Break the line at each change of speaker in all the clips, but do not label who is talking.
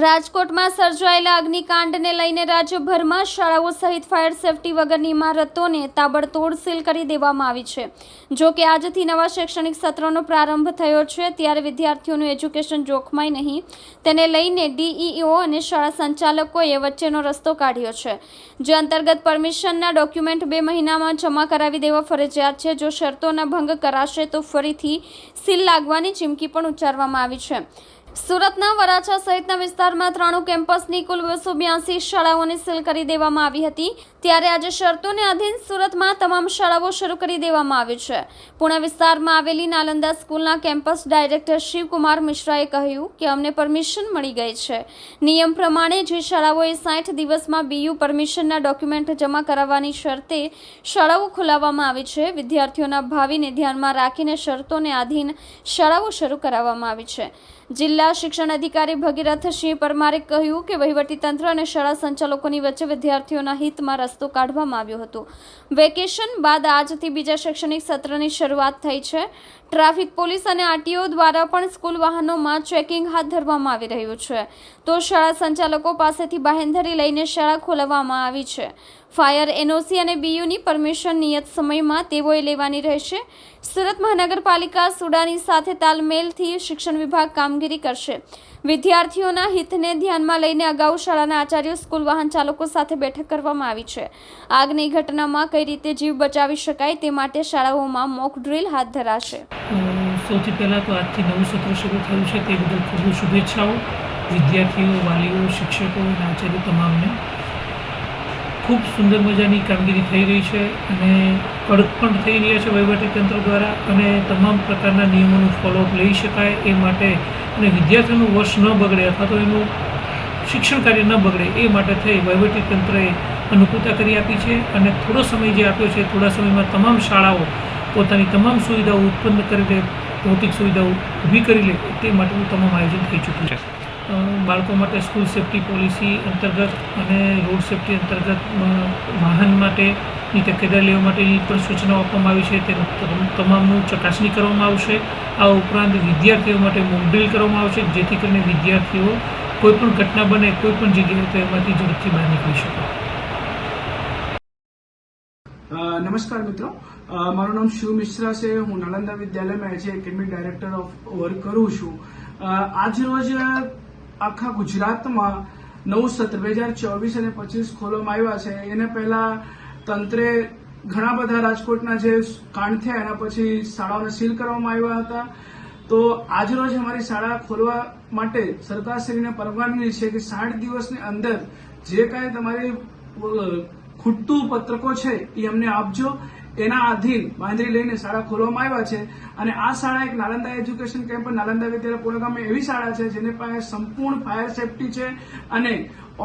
રાજકોટમાં સર્જાયેલા અગ્નિકાંડને લઈને રાજ્યભરમાં શાળાઓ સહિત ફાયર સેફટી વગરની ઇમારતોને તાબડતોડ સીલ કરી દેવામાં આવી છે। જો કે આજથી નવા શૈક્ષણિક સત્રનો પ્રારંભ થયો છે, ત્યારે વિદ્યાર્થીઓનું એજ્યુકેશન જોખમાય નહીં તેને લઈને ડીઈઓ અને શાળા સંચાલકોએ વચ્ચેનો રસ્તો કાઢ્યો છે, જે અંતર્ગત પરમિશનના ડોક્યુમેન્ટ 2 મહિનામાં જમા કરાવી દેવા ફરજિયાત છે। જો શરતોના ભંગ કરાશે તો ફરીથી સીલ લાગવાની ચીમકી પણ ઉચ્ચારવામાં આવી છે। સુરતના વરાછા સહિતના વિસ્તારમાં 93 કેમ્પસની કુલ 282 શાળાઓને સીલ કરી દેવામાં આવી હતી, ત્યારે આજે શરતોને આધીન સુરતમાં તમામ શાળાઓ શરૂ કરી દેવામાં આવી છે। પુણે વિસ્તારમાં આવેલી નાલંદા સ્કૂલના કેમ્પસ ડાયરેક્ટર શિવકુમાર મિશ્રાએ કહ્યું કે અમને પરમિશન મળી ગઈ છે। નિયમ પ્રમાણે જે શાળાઓએ 60 દિવસમાં બીયુ પરમિશનના ડોક્યુમેન્ટ જમા કરાવવાની શરતે શાળાઓ ખોલાવવામાં આવી છે। વિદ્યાર્થીઓના ભાવિને ધ્યાનમાં રાખીને શરતોને આધીન શાળાઓ શરૂ કરાવવામાં આવી છે। જિલ્લા શિક્ષણ અધિકારી ભગીરથ સિંહ પરમારે કહ્યું કે વહીવટીતંત્ર અને શાળા સંચાલકોની વચ્ચે વિદ્યાર્થીઓના હિતમાં રસ્તો કાઢવામાં આવ્યો હતો। વેકેશન બાદ આજથી બીજા શૈક્ષણિક સત્રની શરૂઆત થઈ છે। ટ્રાફિક પોલીસ અને આરટીઓ દ્વારા પણ સ્કૂલ વાહનોમાં ચેકિંગ હાથ ધરવામાં આવી રહ્યું છે, તો શાળા સંચાલકો પાસેથી બાહેંધરી લઈને શાળા ખોલવામાં આવી છે। ફાયર એનઓસી અને બીયુની પરમિશન નિયત સમયમાં તેઓએ લેવાની રહેશે। સુરત મહાનગરપાલિકા સુડાની સાથે તાલમેલથી શિક્ષણ વિભાગ કામગીરી કરશે। વિદ્યાર્થીઓના હિતને ધ્યાનમાં લઈને અગાઉ શાળાના આચાર્યો, સ્કૂલ વાહન ચાલકો સાથે બેઠક કરવામાં આવી છે। આગની ઘટનામાં કઈ રીતે જીવ બચાવી શકાય તે માટે શાળાઓમાં મોક ડ્રીલ હાથ ધરાશે।
સૌથી પહેલાં તો આજથી નવું સત્ર શરૂ થયું છે, તે બદલ ખૂબ શુભેચ્છાઓ વિદ્યાર્થીઓ, વાલીઓ, શિક્ષકો અને આચાર્યો તમામને। ખૂબ સુંદર મજાની કામગીરી થઈ રહી છે અને કડક પણ થઈ રહ્યા છે વહીવટીતંત્ર દ્વારા, અને તમામ પ્રકારના નિયમોનું ફોલોઅપ લઈ શકાય એ માટે અને વિદ્યાર્થીઓનું વર્ષ ન બગડે અથવા તો એનું શિક્ષણ કાર્ય ન બગડે એ માટે થઈ વહીવટીતંત્રએ અનુકૂળતા કરી આપી છે અને થોડો સમય જે આપ્યો છે, થોડા સમયમાં તમામ શાળાઓ પોતાની તમામ સુવિધાઓ ઉત્પન્ન કરી લે, ભૌતિક સુવિધાઓ ઊભી કરી લે તે માટેનું તમામ આયોજન થઈ ચૂક્યું છે। બાળકો માટે સ્કૂલ સેફ્ટી પોલિસી અંતર્ગત અને રોડ સેફ્ટી અંતર્ગત વાહન માટેની તકેદારી લેવા માટેની પણ સૂચનાઓ આપવામાં આવી છે, તેનું તમામનું ચકાસણી કરવામાં આવશે। આ ઉપરાંત વિદ્યાર્થીઓ માટે મોક ડ્રીલ કરવામાં આવશે, જેથી કરીને વિદ્યાર્થીઓ કોઈપણ ઘટના બને કોઈપણ જગ્યાએ તો એમાંથી ઝડપથી બહાર નીકળી શકે।
નમસ્કાર મિત્રો, મારું નામ શિવ મિશ્રા છે। હું નાલંદા વિદ્યાલયમાં as academic director of work કરું છું। આજ રોજ આખા ગુજરાતમાં નવું સત્ર 2024 અને 25 ખોલવામાં આવ્યા છે। એને પહેલા તંત્રે ઘણા બધા રાજકોટના જે કાંડ થયા એના પછી શાળાઓને સીલ કરવામાં આવ્યા હતા। તો આજ રોજ અમારી શાળા ખોલવા માટે સરકારશ્રીને પરવાનગી છે કે 60 દિવસની અંદર જે કાંઈ તમારી ખૂટતું પત્રકો છે એ અમને આપજો। એના આધીન બાંધરી લઈને શાળા ખોલવામાં આવ્યા છે અને આ શાળા એક નાલંદા એજ્યુકેશન કેમ્પ, નાલંદા વિદ્યાલય પુણે ગામે એવી શાળા છે જેને પાસે સંપૂર્ણ ફાયર સેફટી છે અને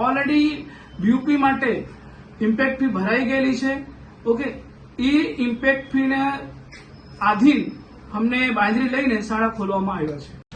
ઓલરેડી બીયુપી માટે ઇમ્પેક્ટ ફી ભરાઈ ગયેલી છે। ઓકે, એ ઇમ્પેક્ટ ફીને આધીન અમને બાંધરી લઈને શાળા ખોલવામાં આવ્યા છે।